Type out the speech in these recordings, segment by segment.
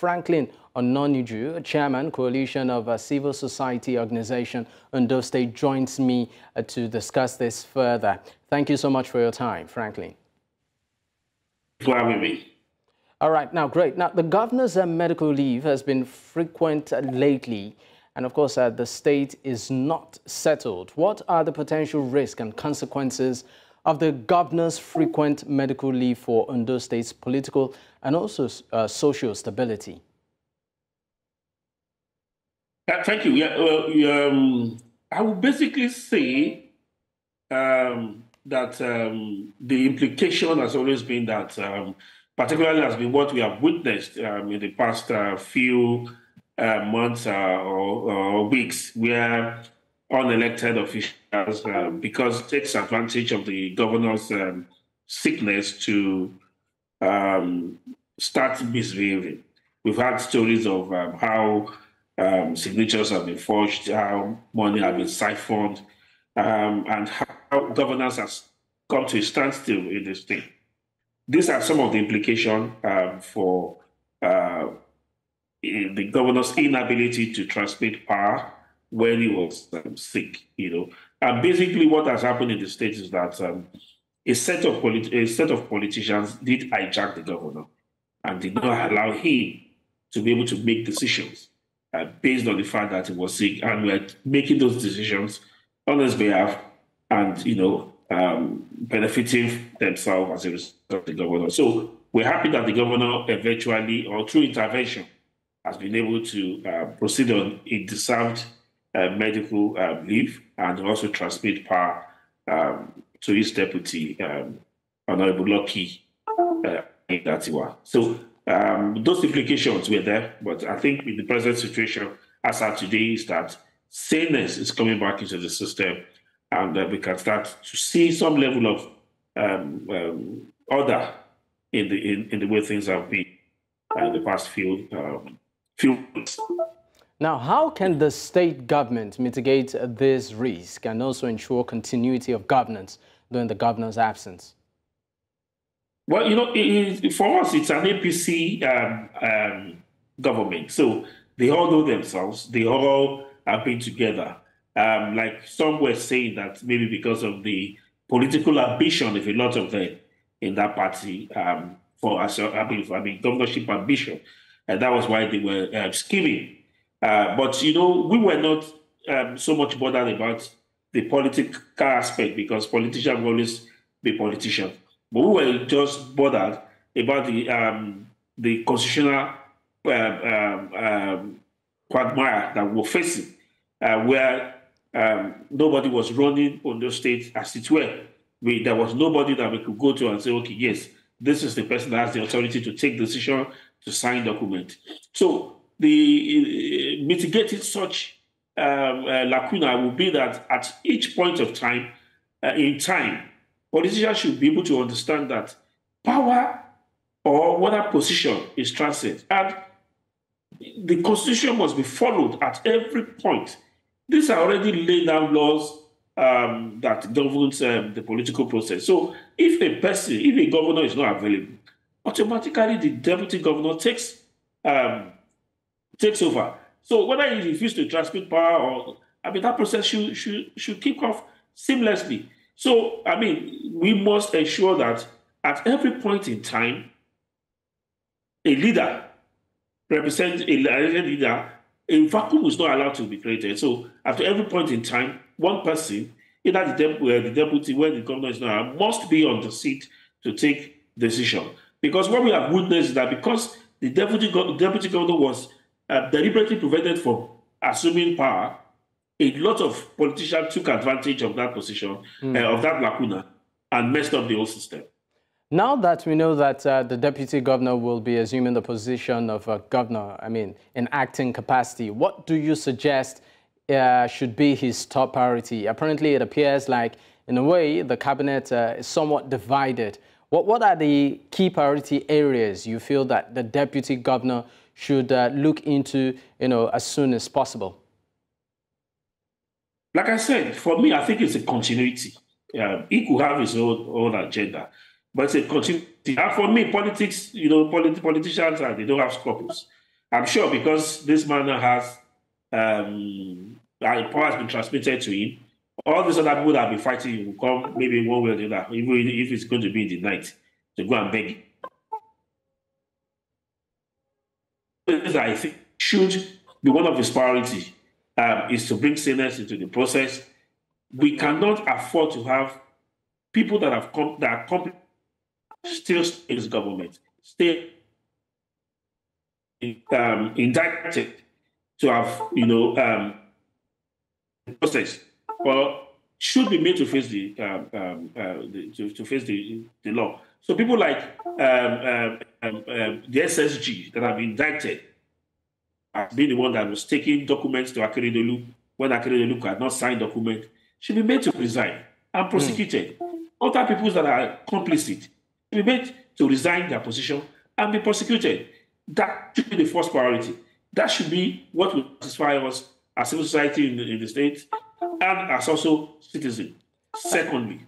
Franklin Oloniju, Chairman, Coalition of Civil Society Organization, Ondo State, joins me to discuss this further. Thank you so much for your time, Franklin. For having me. All right, now, great. Now, the governor's medical leave has been frequent lately, and of course, the state is not settled. What are the potential risks and consequences of the governor's frequent medical leave for Ondo State's political and also social stability? Thank you. Yeah, well, I would basically say that the implication has always been that, particularly has been what we have witnessed in the past few months or weeks, where unelected officials, because it takes advantage of the governor's sickness to start misbehaving. We've had stories of how signatures have been forged, how money has been siphoned, and how governance has come to a standstill in the state. These are some of the implications for the governor's inability to transmit power when he was sick, And basically what has happened in the state is that a set of politicians did hijack the governor and did not allow him to be able to make decisions based on the fact that he was sick, and we're making those decisions on his behalf and, benefiting themselves as a result of the governor. So we're happy that the governor eventually, or through intervention, has been able to proceed on a deserved medical leave and also transmit power to his deputy, Honorable Aiyedatiwa. So those implications were there, but I think in the present situation, as of today, is that saneness is coming back into the system, and we can start to see some level of order in the way things have been in the past few months. Now, how can the state government mitigate this risk and also ensure continuity of governance during the governor's absence? Well, for us, it's an APC government. So they all know themselves. They all have been together. Like some were saying that maybe because of the political ambition of a lot of them in that party, governorship ambition, and that was why they were scheming. But, we were not so much bothered about the political aspect, because politicians will always be politicians. But we were just bothered about the constitutional quagmire that we were facing, where nobody was running Ondo State as it were. There was nobody that we could go to and say, okay, yes, this is the person that has the authority to take decision, to sign document. So the mitigating such lacuna will be that at each point of time, in time, politicians should be able to understand that power or whatever position is transient, and the constitution must be followed at every point. These are already laid down laws that governs the political process. So if a governor is not available, automatically the deputy governor takes over. So whether he refuses to transmit power or, that process should kick off seamlessly. So, we must ensure that at every point in time, a leader represents a leader. A vacuum is not allowed to be created. So, after every point in time, one person, either the deputy, when the governor is not, must be on the seat to take decision. Because what we have witnessed is that because the deputy governor was deliberately prevented from assuming power, a lot of politicians took advantage of that position, of that lacuna, and messed up the whole system. Now that we know that the deputy governor will be assuming the position of governor, in acting capacity, what do you suggest should be his top priority? Apparently, it appears like, in a way, the cabinet is somewhat divided. What are the key priority areas you feel that the deputy governor should look into, as soon as possible? Like I said, for me, I think it's a continuity. He could have his own agenda, but it's a continuity. And for me, politics, politicians, they don't have scruples. I'm sure because this man has power has been transmitted to him. All these other people that have been fighting will come maybe one way or the other, even if it's going to be in the night, to go and beg. I think should be one of his priorities is to bring saneness into the process. We cannot afford to have people that have come that are still in this government, still indicted to have process, or should be made to face the law. So people like the SSG that have been indicted as being the one that was taking documents to Akeredolu when Akeredolu had not signed document should be made to resign and prosecuted. Other people that are complicit should be made to resign their position and be prosecuted. That should be the first priority. That should be what will satisfy us as civil society in the state and as also citizens. Secondly,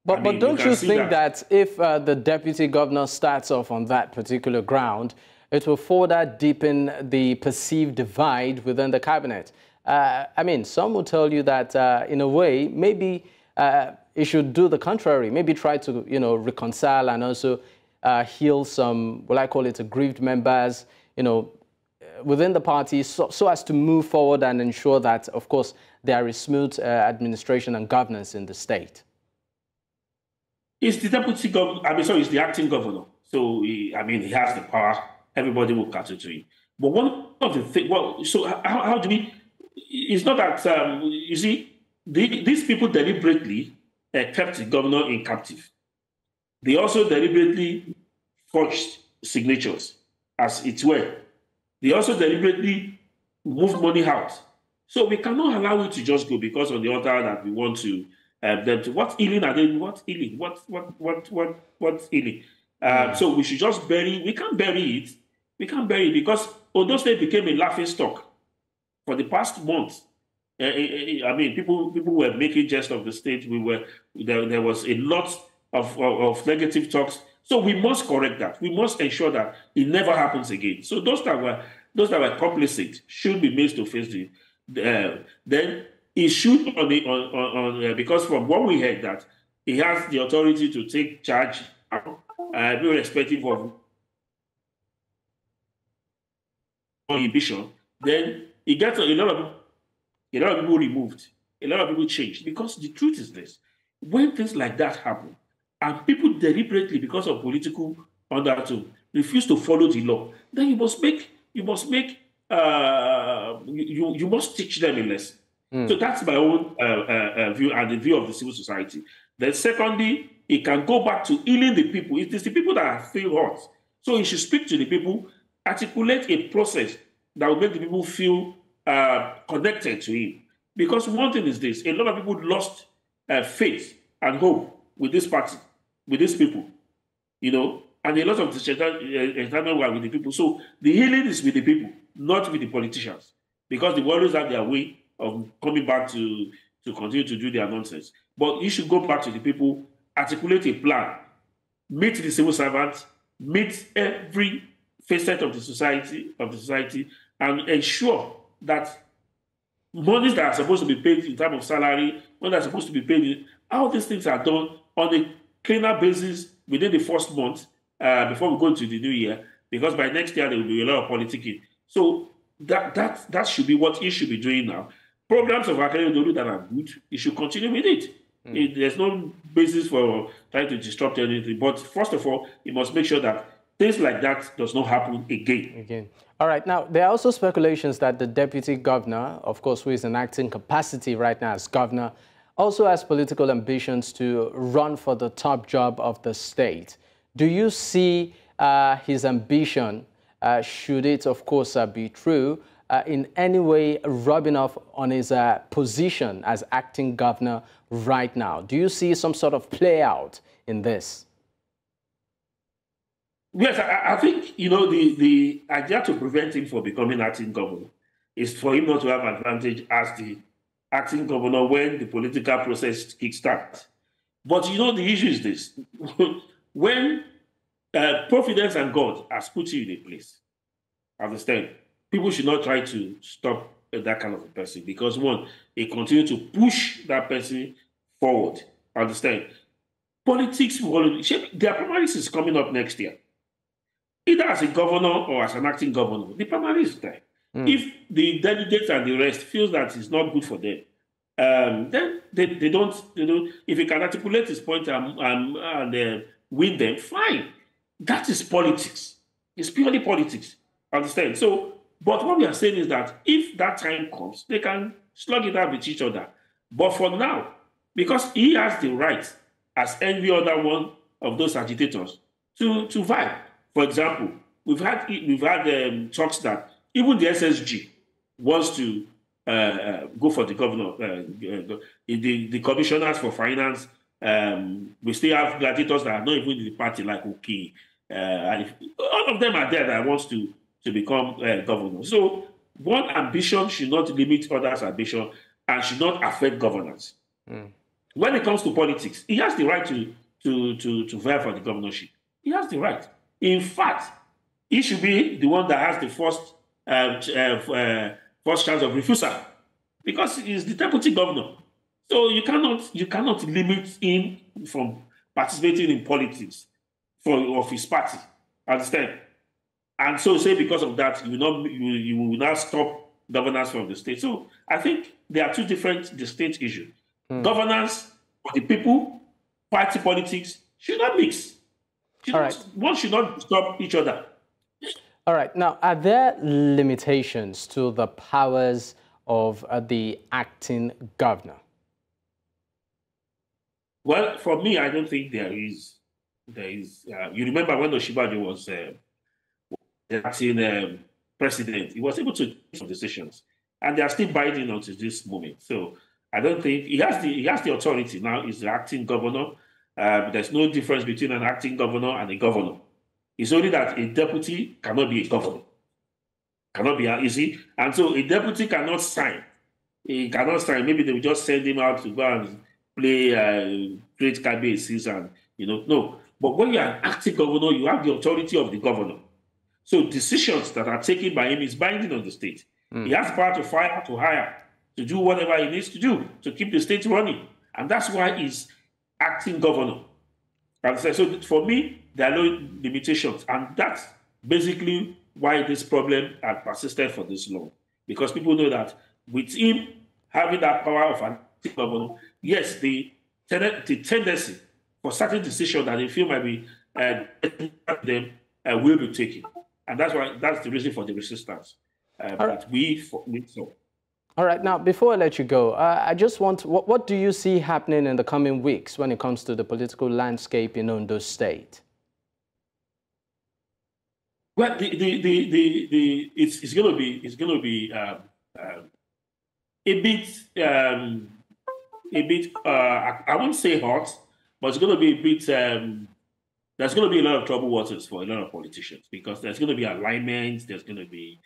but don't you think that if the deputy governor starts off on that particular ground, it will further deepen the perceived divide within the cabinet? I mean, some will tell you that in a way, maybe it should do the contrary, maybe try to, reconcile and also heal some, what I call it, aggrieved members, within the party so as to move forward and ensure that, of course, there is smooth administration and governance in the state. It's the deputy governor, it's the acting governor. So, he has the power. Everybody will cater to him. But one of the things, so how do we, it's not that, you see, these people deliberately kept the governor in captive. They also deliberately forged signatures, as it were. They also deliberately moved money out. So we cannot allow it to just go because on the altar that we want to them to what healing are they? What healing? What healing? So we should just bury. We can't bury it. We can't bury it because Ondo State became a laughing stock for the past month. People were making jest of the state. There was a lot of negative talks. So we must correct that. We must ensure that it never happens again. So those that were complicit should be made to face then it should because from what we heard that he has the authority to take charge, irrespective of inhibition. Then he gets a lot of people removed, a lot of people changed. Because the truth is this: when things like that happen, and people deliberately, because of political undertone, refuse to follow the law, then you must teach them a lesson. So that's my own view and the view of the civil society. Then secondly, it can go back to healing the people. It is the people that feel hurt. So he should speak to the people, articulate a process that will make the people feel connected to him. Because one thing is this: a lot of people lost faith and hope with this party, with these people, and a lot of the were with the people. So the healing is with the people, not with the politicians, because they always have their way of coming back to continue to do their nonsense. But you should go back to the people, articulate a plan, meet the civil servants, meet every facet of the society, and ensure that monies that are supposed to be paid in terms of salary, money that are supposed to be paid, all these things are done on a cleaner basis within the first month before we go into the new year, because by next year there will be a lot of politicking. So that should be what he should be doing now. Programs of Akeredolu that are good, he should continue with it. There's no basis for trying to disrupt anything. But first of all, he must make sure that things like that does not happen again. All right. Now, there are also speculations that the deputy governor, of course, who is in acting capacity right now as governor, also has political ambitions to run for the top job of the state. Do you see his ambition, should it, of course, be true, in any way rubbing off on his position as acting governor right now? Do you see some sort of play out in this? Yes, I think, the idea to prevent him from becoming acting governor is for him not to have advantage as the acting governor when the political process kickstarts. But, the issue is this. When Providence and God has put you in a place, Understand? People should not try to stop that kind of a person because one, they continue to push that person forward. Understand? Politics, their primaries is coming up next year. Either as a governor or as an acting governor, the primary is there. If the delegates and the rest feels that it's not good for them, then they don't, if he can articulate his point and win them, fine. That is politics. It's purely politics. Understand? So, but what we are saying is that if that time comes, they can slug it out with each other. But for now, because he has the right, as every other one of those agitators, to vibe. For example, we've had talks that even the SSG wants to go for the governor, the commissioners for finance. We still have gladiators that are not even in the party, like okay, and all of them are there that wants to become governor. So one ambition should not limit others' ambition and should not affect governance. When it comes to politics, he has the right to vie for the governorship. He has the right. In fact, he should be the one that has the first chance of refusal because he's the deputy governor. So you cannot limit him from participating in politics of his party. Understand? And so say because of that, you will not stop governance from the state. So I think there are two different distinct issues. Governance for the people, party politics should not mix. One should not stop each other. All right. Now, are there limitations to the powers of the acting governor? Well, for me, I don't think there is. You remember when Oshibajo was the acting president, he was able to take some decisions, and they are still binding on to this moment. So I don't think he has the authority now. He's the acting governor. There's no difference between an acting governor and a governor. It's only that a deputy cannot be a governor. Cannot be, you see? And so a deputy cannot sign. He cannot sign. Maybe they will just send him out to go and play great cabases and, no. But when you're an acting governor, you have the authority of the governor. So decisions that are taken by him is binding on the state. He has the power to fire, to hire, to do whatever he needs to do to keep the state running. And that's why he's acting governor. And so for me, there are no limitations. And that's basically why this problem has persisted for this long. Because people know that with him having that power of an acting governor, yes, the tendency for certain decisions that they feel might be them will be taken. And that's the reason for the resistance. But we so. All right. Now, before I let you go, I just want, what do you see happening in the coming weeks when it comes to the political landscape in Ondo State? Well, it's going to be a bit I won't say hot, but it's going to be a bit. There's going to be a lot of trouble waters for a lot of politicians because there's going to be alignments. There's going to be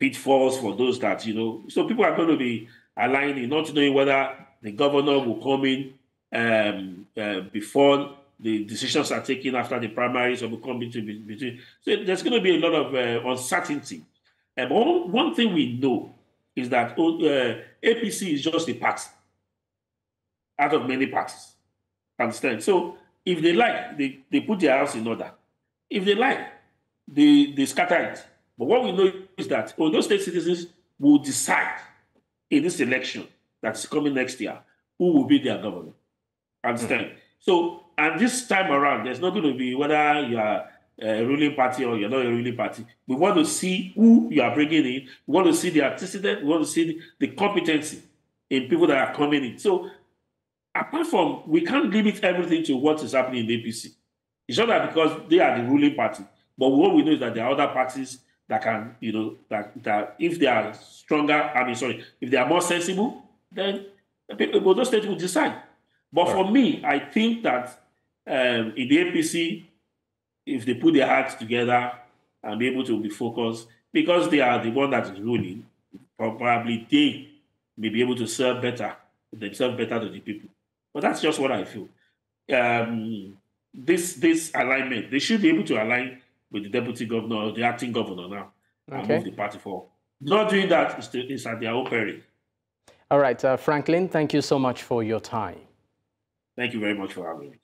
pitfalls for those that, so people are going to be aligning, not knowing whether the governor will come in before the decisions are taken after the primaries or will come into between. So there's going to be a lot of uncertainty. But one thing we know is that APC is just a party out of many parties. Understand? So if they like, they put their house in order. If they like, they scatter it. But what we know is that Ondo State citizens will decide in this election that's coming next year who will be their governor. Understand? So, and this time around, there's not going to be whether you are a ruling party or you're not a ruling party. We want to see who you are bringing in. We want to see the antecedent. We want to see the competency in people that are coming in. So, apart from, we can't limit everything to what is happening in the APC. It's not that because they are the ruling party, but what we know is that there are other parties that can, that if they are stronger, if they are more sensible, then Ondo State will decide. But for me, I think that in the APC, if they put their hearts together and be able to be focused, because they are the one that is ruling, probably they may be able to serve themselves better to the people. But that's just what I feel. This alignment, they should be able to align with the deputy governor or the acting governor now and move the party forward. Not doing that is at their own peril. All right, Franklin, thank you so much for your time. Thank you very much for having me.